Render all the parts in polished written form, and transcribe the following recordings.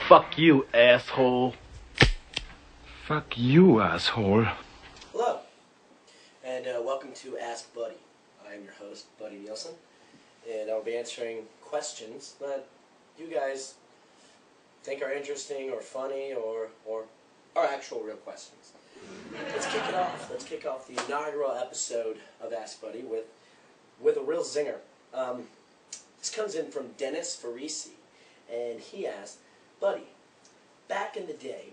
Fuck you, asshole. Fuck you, asshole. Hello, and welcome to Ask Buddy. I am your host, Buddy Nielsen, and I'll be answering questions that you guys think are interesting or funny or are actual real questions. Let's kick it off. Let's kick off the inaugural episode of Ask Buddy with a real zinger. This comes in from Dennis Farisi, and he asked, Buddy, back in the day,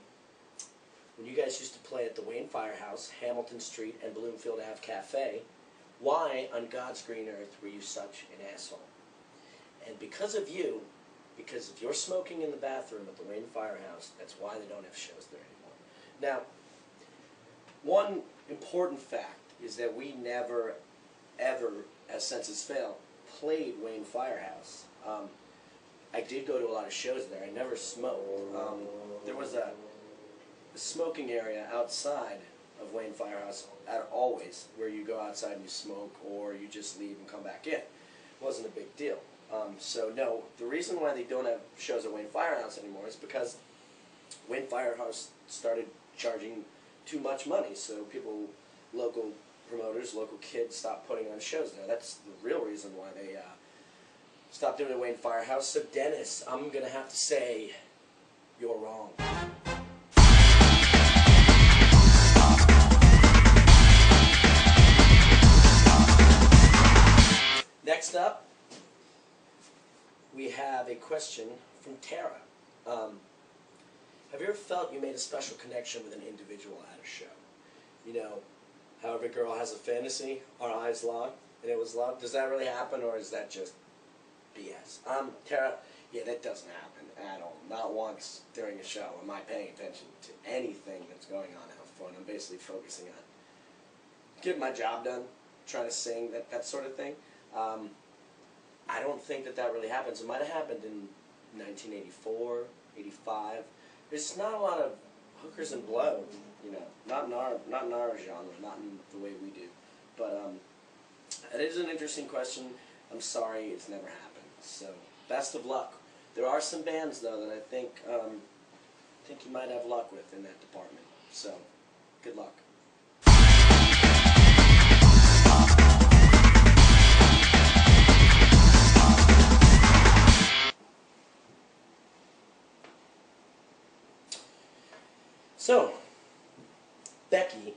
when you guys used to play at the Wayne Firehouse, Hamilton Street, and Bloomfield Ave Cafe, why on God's green earth were you such an asshole? And because of you, because of your smoking in the bathroom at the Wayne Firehouse, that's why they don't have shows there anymore. Now, one important fact is that we never, ever, as Census Fail, played Wayne Firehouse. I did go to a lot of shows there. I never smoked. There was a smoking area outside of Wayne Firehouse at always, where you go outside and you smoke, or you just leave and come back in. It wasn't a big deal. So no, the reason why they don't have shows at Wayne Firehouse anymore is because Wayne Firehouse started charging too much money. So people, local promoters, local kids stopped putting on shows there. That's the real reason why they stopped doing it at Wayne Firehouse. So Dennis, I'm going to have to say, you're wrong. Next up, we have a question from Tara. Have you ever felt you made a special connection with an individual at a show? You know, how every girl has a fantasy, our eyes locked, and it was love. Does that really happen, or is that just BS? Tara, yeah, that doesn't happen at all. Not once during a show am I paying attention to anything that's going on out front. I'm basically focusing on getting my job done, trying to sing, that sort of thing. I don't think that really happens. It might have happened in 1984, 85. There's not a lot of hookers and blow, you know, not in our genre, not in the way we do. But it is an interesting question. I'm sorry it's never happened. So best of luck. There are some bands though that I think you might have luck with in that department. So good luck. So, Becky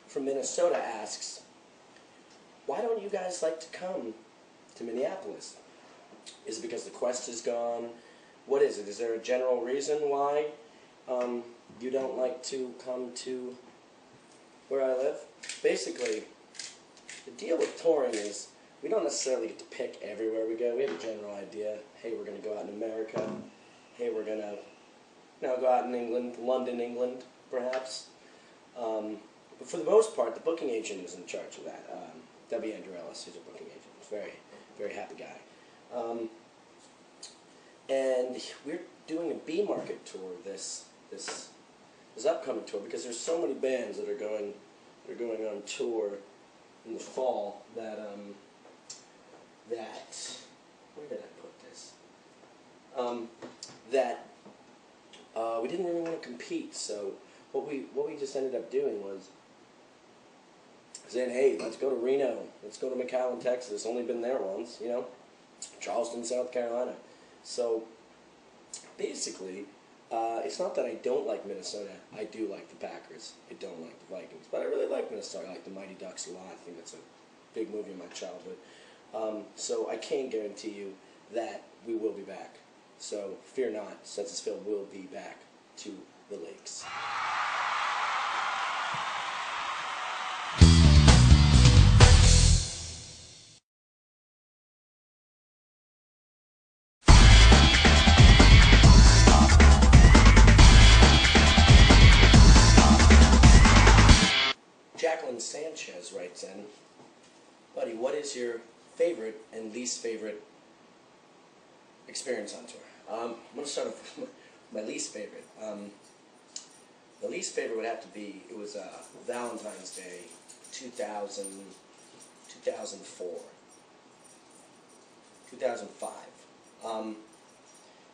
from Minnesota asks, why don't you guys like to come to Minneapolis? Is it because the Quest is gone? What is it? Is there a general reason why you don't like to come to where I live? Basically, the deal with touring is we don't necessarily get to pick everywhere we go. We have a general idea. Hey, we're going to go out in America. Hey, we're going to go out in England, London, England, perhaps. But for the most part, the booking agent is in charge of that. W. Andrew Ellis, who's a booking agent. He's a very, very happy guy. And we're doing a B-Market tour this upcoming tour because there's so many bands that are going on tour in the fall that where did I put this? We didn't really want to compete, so what we just ended up doing was saying, hey, let's go to Reno, let's go to McAllen, Texas. Only been there once, you know, Charleston, South Carolina. So basically, it's not that I don't like Minnesota. I do like the Packers. I don't like the Vikings, but I really like Minnesota. I like the Mighty Ducks a lot. I think that's a big movie in my childhood. So I can guarantee you that we will be back. So fear not, Census Fail will be back to the lakes. Jacqueline Sanchez writes in, Buddy, what is your favorite and least favorite experience on tour? I'm going to start with my least favorite. The least favorite would have to be, it was Valentine's Day 2004. 2005.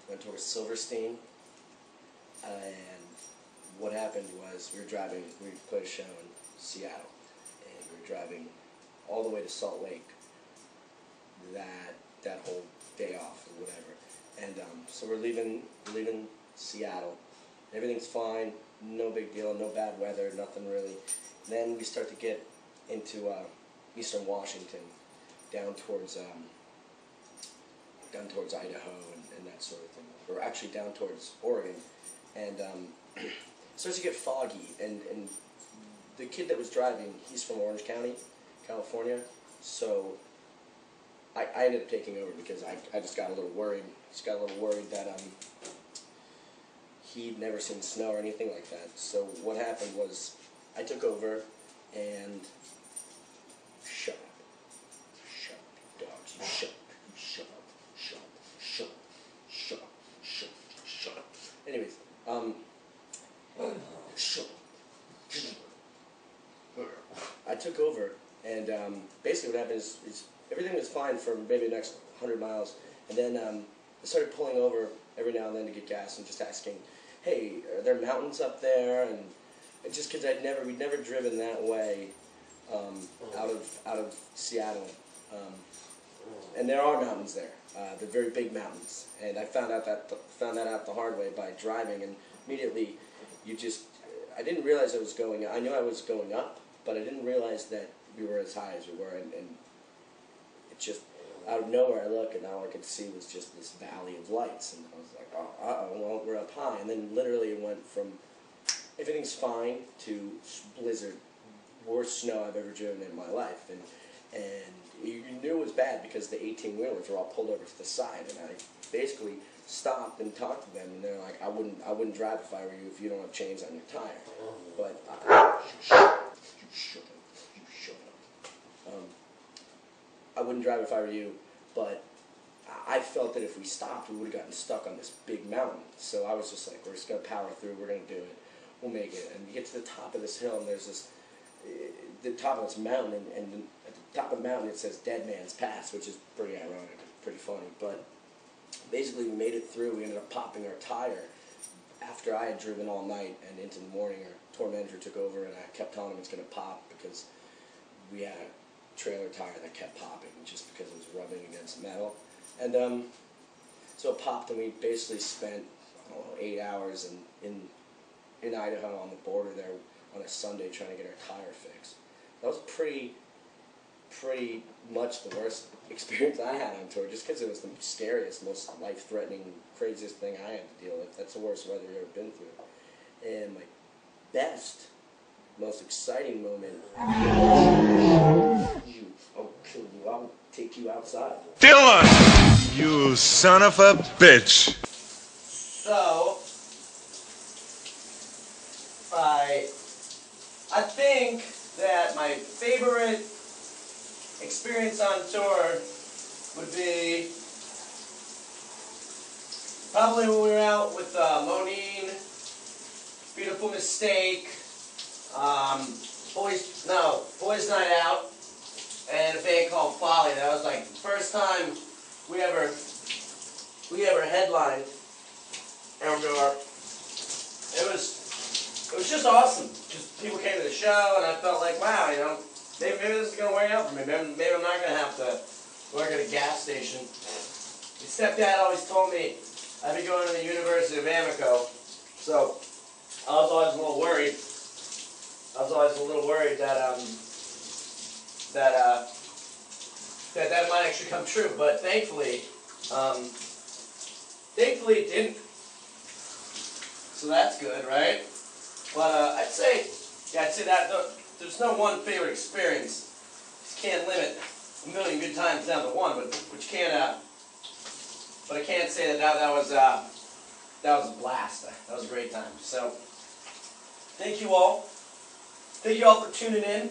Went towards Silverstein, and what happened was we played a show in Seattle, and we were driving all the way to Salt Lake that whole day off or whatever. And so we're leaving Seattle. Everything's fine, no big deal, no bad weather, nothing really. Then we start to get into eastern Washington, down towards Idaho and that sort of thing, or actually down towards Oregon, and it starts to get foggy. And the kid that was driving, he's from Orange County, California, so I ended up taking over because I just got a little worried. Just got a little worried that he'd never seen snow or anything like that. So what happened was I took over and shut up, dogs, you shut up. Anyways, I took over, and basically what happened is everything was fine for maybe the next 100 miles, and then I started pulling over every now and then to get gas and just asking, hey, are there mountains up there? And just because we'd never driven that way out of Seattle, and there are mountains there. They're very big mountains, and I found that out the hard way by driving, and immediately I didn't realize I was going. I knew I was going up, but I didn't realize that we were as high as we were, and it just out of nowhere I looked, and all I could see was just this valley of lights, and I was like, oh, well, we're up high, and then literally it went from everything's fine to blizzard, worst snow I've ever driven in my life, and you knew it was bad because the 18-wheelers were all pulled over to the side, and I basically stopped and talked to them, and they're like, I wouldn't drive if I were you if you don't have chains on your tire. But you shut up. I wouldn't drive if I were you, but I felt that if we stopped, we would have gotten stuck on this big mountain. So I was just like, we're just gonna power through. We're gonna do it. We'll make it. And we get to the top of this hill, and there's the top of this mountain, and at the top of the mountain it says Dead Man's Pass, which is pretty ironic, pretty funny. But basically we made it through. We ended up popping our tire after I had driven all night, and into the morning our tour manager took over, and I kept telling him it's going to pop because we had a trailer tire that kept popping just because it was rubbing against metal. And so it popped, and we basically spent 8 hours in Idaho on the border there on a Sunday trying to get our tire fixed. That was pretty much the worst experience I had on tour, just because it was the scariest, most life-threatening, craziest thing I had to deal with. That's the worst weather I've ever been through. And my best, most exciting moment, I'll kill you, I'll take you outside. Dylan! You son of a bitch! So, I think that my favorite experience on tour would be probably when we were out with Monine, Beautiful Mistake, Boys Night Out, and a band called Folly. That was like the first time we ever headlined outdoor. It was just awesome. Just people came to the show, and I felt like, wow, you know, maybe this is gonna work out for me. Maybe I'm not gonna have to work at a gas station. My stepdad always told me I'd be going to the University of Amico, so I was always a little worried. That might actually come true, but thankfully it didn't. So that's good, right? But I'd say that there's no one favorite experience. Just can't limit a million good times down to one, but I can't say that was a blast. That was a great time. So thank you all. Thank you all for tuning in.